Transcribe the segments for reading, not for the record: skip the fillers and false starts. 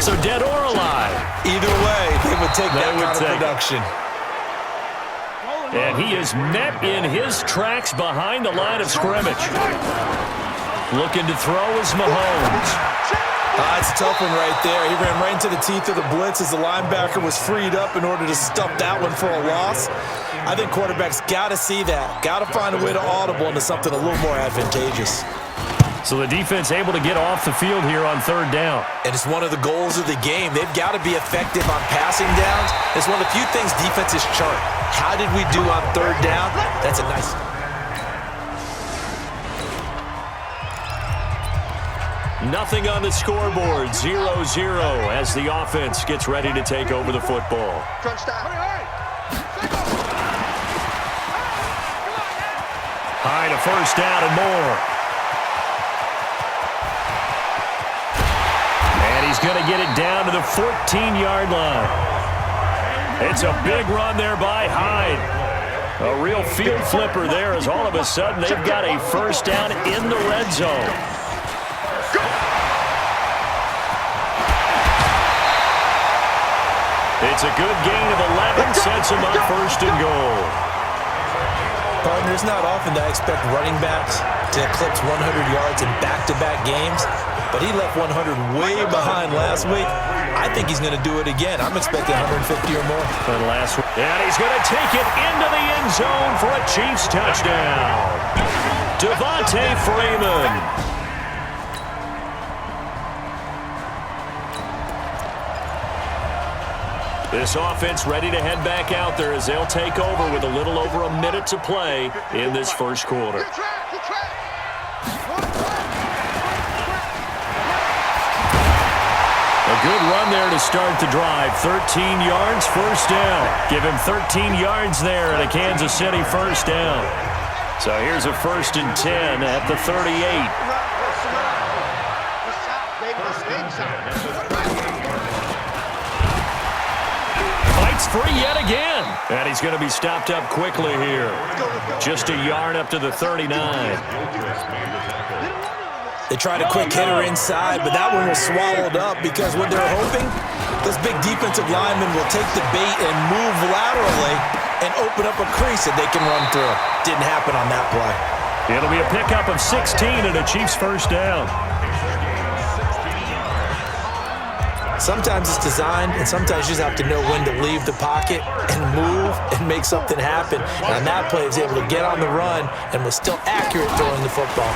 So dead or alive? Either way, they would take that kind of production. And he is met in his tracks behind the line of scrimmage. Looking to throw is Mahomes. That's a tough one right there. He ran right into the teeth of the blitz as the linebacker was freed up in order to stuff that one for a loss. I think quarterbacks got to see that. Got to find a way to audible into something a little more advantageous. So the defense able to get off the field here on third down. And it's one of the goals of the game. They've got to be effective on passing downs. It's one of the few things defenses chart. How did we do on third down? That's a nice... Nothing on the scoreboard, 0-0 as the offense gets ready to take over the football. High to first down and more. And he's going to get it down to the 14-yard line. It's a big run there by Hyde. A real field flipper there as all of a sudden they've got a first down in the red zone. It's a good gain of 11, sets him up first and goal. Partner, it's not often that I expect running backs to eclipse 100 yards in back-to-back games, but he left 100 way behind last week. I think he's going to do it again. I'm expecting 150 or more. And he's going to take it into the end zone for a Chiefs touchdown. Devontae Freeman. This offense ready to head back out there as they'll take over with a little over a minute to play in this first quarter. A good run there to start the drive. 13 yards, first down. Give him 13 yards there and a Kansas City first down. So here's a 1st and 10 at the 38. Free yet again. And he's going to be stopped up quickly here. Just a yard up to the 39. They tried a quick hitter inside, but that one was swallowed up because what they're hoping, those big defensive linemen will take the bait and move laterally and open up a crease that they can run through. Didn't happen on that play. It'll be a pickup of 16 and a Chiefs first down. Sometimes it's designed, and sometimes you just have to know when to leave the pocket and move and make something happen. And on that play, he was able to get on the run and was still accurate throwing the football.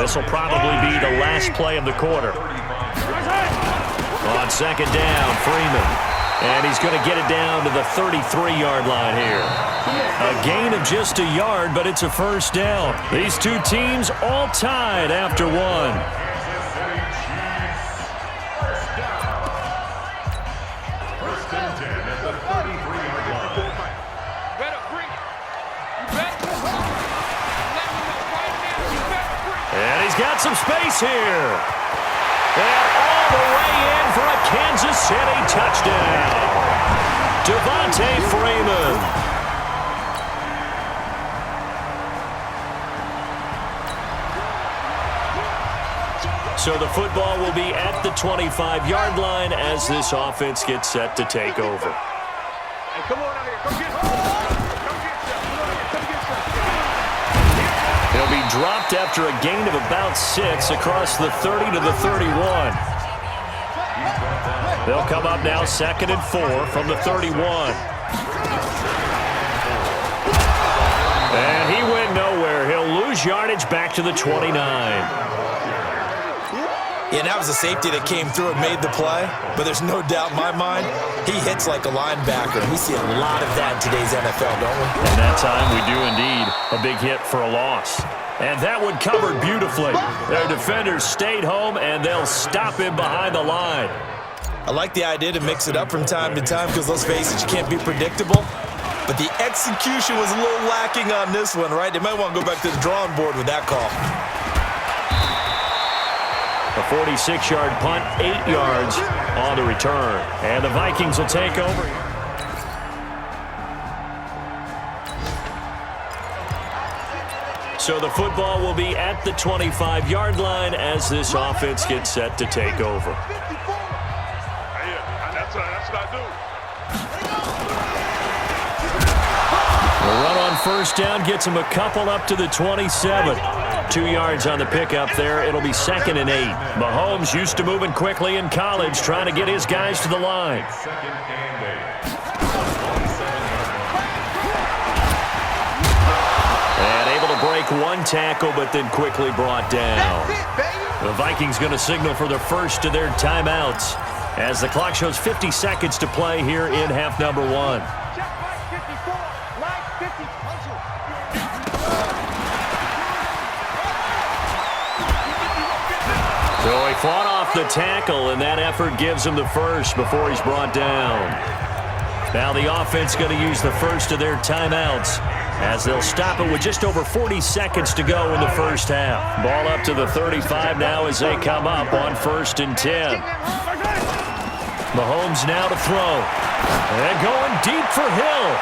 This will probably be the last play of the quarter. On second down, Freeman. And he's going to get it down to the 33-yard line here. A gain of just a yard, but it's a first down. These two teams all tied after one. And he's got some space here. And all the way in for a Kansas City touchdown. Devontae Freeman. So the football will be at the 25-yard line as this offense gets set to take over. Hey, come on out here. Come get He'll be dropped after a gain of about 6 across the 30 to the 31. They'll come up now 2nd and 4 from the 31. And he went nowhere. He'll lose yardage back to the 29. Yeah, that was a safety that came through and made the play, but there's no doubt in my mind, he hits like a linebacker. We see a lot of that in today's NFL, don't we? And that time we do indeed. A big hit for a loss. And that one covered beautifully. Their defenders stayed home, and they'll stop him behind the line. I like the idea to mix it up from time to time because, let's face it, you can't be predictable. But the execution was a little lacking on this one, right? They might want to go back to the drawing board with that call. A 46-yard punt, 8 yards on the return. And the Vikings will take over. So the football will be at the 25-yard line as this offense gets set to take over. That's what I do. The run on first down gets him a couple up to the 27. 2 yards on the pickup there. It'll be 2nd and 8. Mahomes used to moving quickly in college, trying to get his guys to the line. And able to break one tackle, but then quickly brought down. The Vikings going to signal for the first of their timeouts as the clock shows 50 seconds to play here in half number 1. So he fought off the tackle, and that effort gives him the first before he's brought down. Now the offense going to use the first of their timeouts as they'll stop it with just over 40 seconds to go in the first half. Ball up to the 35 now as they come up on 1st and 10. Mahomes now to throw. And going deep for Hill.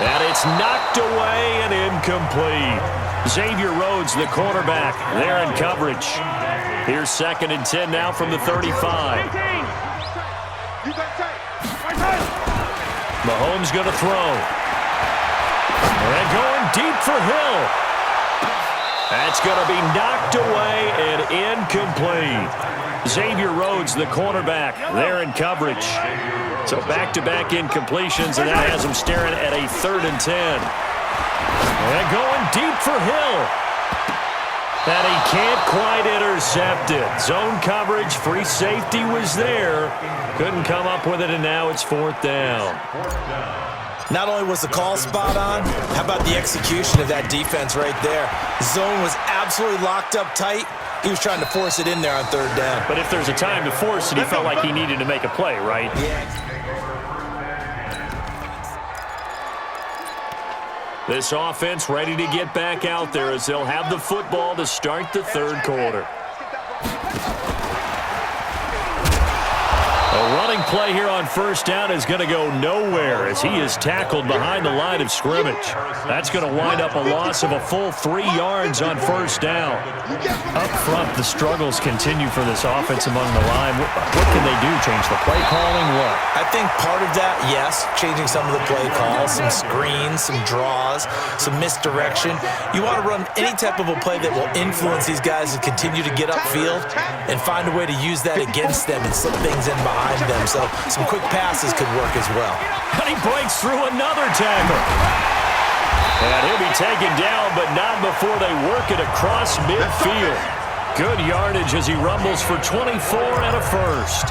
And it's knocked away and incomplete. Xavier Rhodes, the cornerback, there in coverage. Here's 2nd and 10 now from the 35. Mahomes going to throw. And going deep for Hill. That's going to be knocked away and incomplete. Xavier Rhodes, the cornerback, there in coverage. So back-to-back incompletions, and that has him staring at a 3rd and 10. And going deep for Hill. And he can't quite intercept it. Zone coverage, free safety was there. Couldn't come up with it, and now it's 4th down. Not only was the call spot on, how about the execution of that defense right there? Zone was absolutely locked up tight. He was trying to force it in there on 3rd down. But if there's a time to force it, he felt like he needed to make a play, right? Yeah. This offense ready to get back out there as they'll have the football to start the 3rd quarter. A running play here on first down is going to go nowhere as he is tackled behind the line of scrimmage. That's going to wind up a loss of a full 3 yards on first down. Up front, the struggles continue for this offense among the line. What can they do? Change the play calling? What? I think part of that, yes, changing some of the play calls, some screens, some draws, some misdirection. You want to run any type of a play that will influence these guys to continue to get upfield and find a way to use that against them and slip things in behind them. So some quick passes could work as well. And he breaks through another tackle. And he'll be taken down, but not before they work it across midfield. Good yardage as he rumbles for 24 and a first.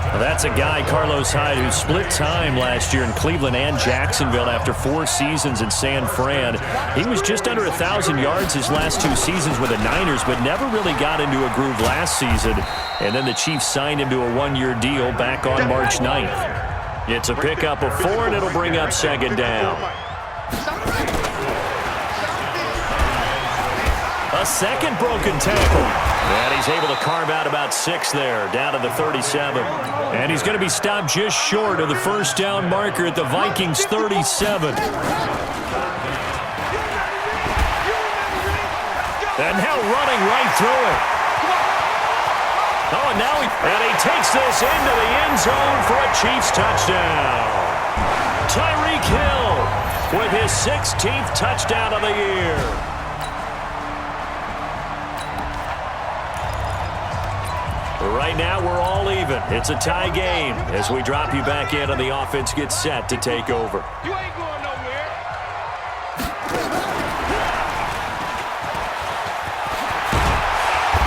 Well, that's a guy, Carlos Hyde, who split time last year in Cleveland and Jacksonville after 4 seasons in San Fran. He was just under 1,000 yards his last 2 seasons with the Niners, but never really got into a groove last season. And then the Chiefs signed him to a 1-year deal back on March 9th. It's a pickup of 4, and it'll bring up 2nd down. A second broken tackle. And he's able to carve out about 6 there, down to the 37. And he's going to be stopped just short of the first down marker at the Vikings 37. And now running right through it. Oh, and now he takes this into the end zone for a Chiefs touchdown. Tyreek Hill with his 16th touchdown of the year. Right now, we're all even. It's a tie game as we drop you back in and the offense gets set to take over. You ain't going nowhere.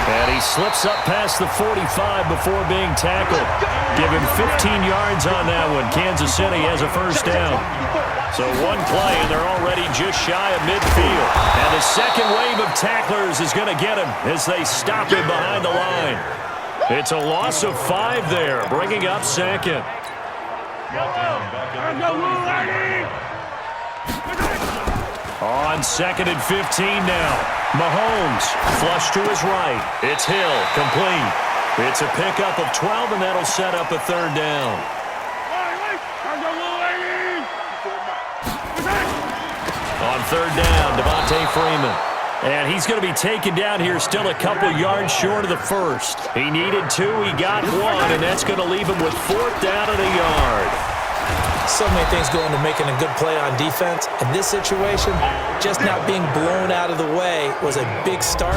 And he slips up past the 45 before being tackled. Give him 15 yards on that one. Kansas City has a first down. So one play, and they're already just shy of midfield. And the second wave of tacklers is going to get him as they stop him behind the line. It's a loss of 5 there, bringing up 2nd. On 2nd and 15 now. Mahomes, flush to his right. It's Hill, complete. It's a pickup of 12, and that'll set up a 3rd down. On 3rd down, Devontae Freeman. And he's going to be taken down here still a couple yards short of the 1st. He needed 2, he got 1, and that's going to leave him with 4th down and a yard. So many things go into making a good play on defense. In this situation, just not being blown out of the way was a big start.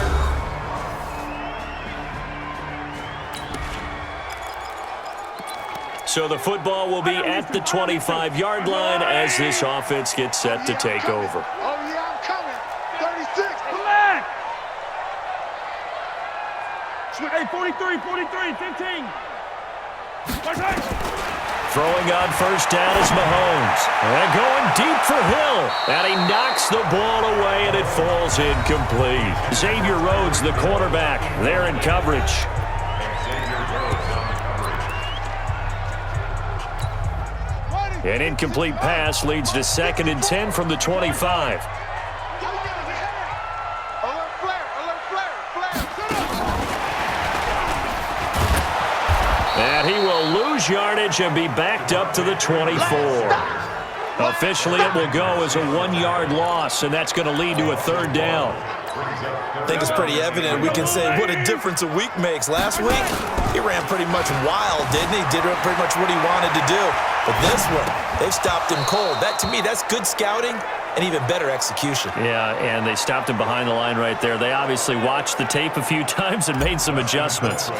So the football will be at the 25-yard line as this offense gets set to take over. Oh, yeah, I'm coming. 36. Hey, 43, 15. Throwing on 1st down is Mahomes. And going deep for Hill. And he knocks the ball away, and it falls incomplete. Xavier Rhodes, the quarterback, there in coverage. An incomplete pass leads to 2nd and 10 from the 25. And he will lose yardage and be backed up to the 24. Officially, it will go as a 1-yard loss, and that's going to lead to a 3rd down. I think it's pretty evident. We can say what a difference a week makes. Last week, he ran pretty much wild, didn't he? Did pretty much what he wanted to do. But this one, they've stopped him cold. That, to me, that's good scouting and even better execution. Yeah, and they stopped him behind the line right there. They obviously watched the tape a few times and made some adjustments.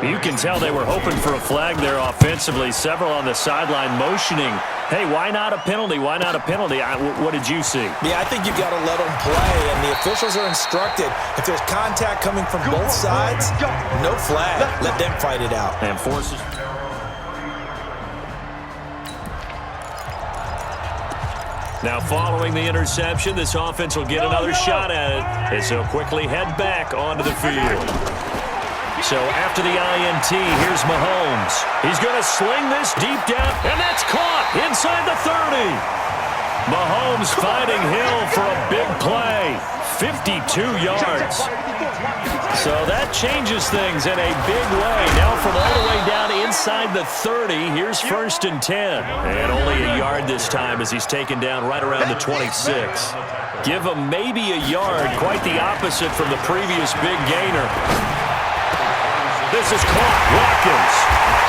You can tell they were hoping for a flag there offensively. Several on the sideline motioning. Hey, why not a penalty? Why not a penalty? What did you see? Yeah, I think you've got to let them play, and the officials are instructed. If there's contact coming from both sides, no flag. Let them fight it out. And forces. Now, following the interception, this offense will get another shot at it as they'll quickly head back onto the field. So after the INT, here's Mahomes. He's going to sling this deep down, and that's caught inside the 30. Mahomes finding Hill for a big play, 52 yards. So that changes things in a big way. Now from all the way down inside the 30, here's 1st and 10. And only a yard this time as he's taken down right around the 26. Give him maybe a yard, quite the opposite from the previous big gainer. This is caught, Watkins.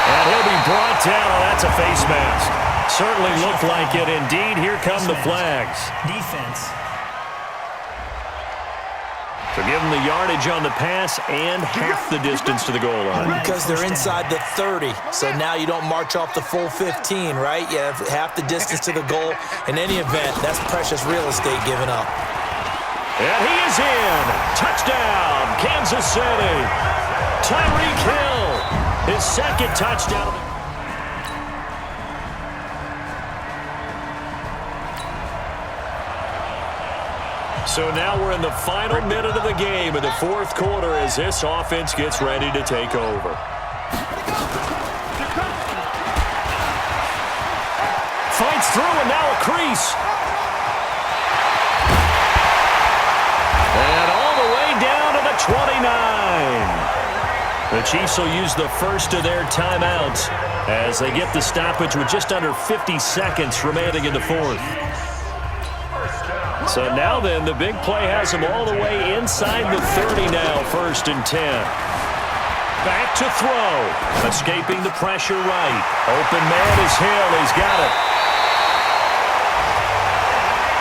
And he'll be brought down. Oh, that's a face mask. Certainly looked like it. Indeed, here come the flags. Defense. So give them the yardage on the pass and half the distance to the goal line. Because they're inside the 30, so now you don't march off the full 15, right? You have half the distance to the goal. In any event, that's precious real estate given up. And he is in. Touchdown, Kansas City. Tyreek Hill, his 2nd touchdown. So now we're in the final minute of the game in the 4th quarter as this offense gets ready to take over. Fights through and now a crease. And all the way down to the 29. The Chiefs will use the first of their timeouts as they get the stoppage with just under 50 seconds remaining in the 4th. So now then, the big play has them all the way inside the 30 now, 1st and 10. Back to throw. Escaping the pressure right. Open man is Hill. He's got it.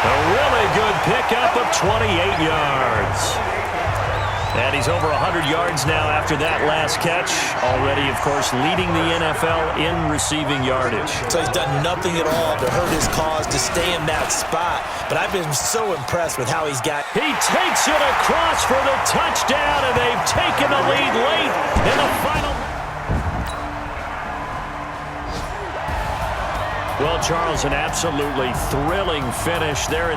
A really good pickup of 28 yards. And he's over 100 yards now after that last catch. Already, of course, leading the NFL in receiving yardage. So he's done nothing at all to hurt his cause to stay in that spot. But I've been so impressed with how he's got. He takes it across for the touchdown, and they've taken the lead late in the final. Well, Charles, an absolutely thrilling finish there.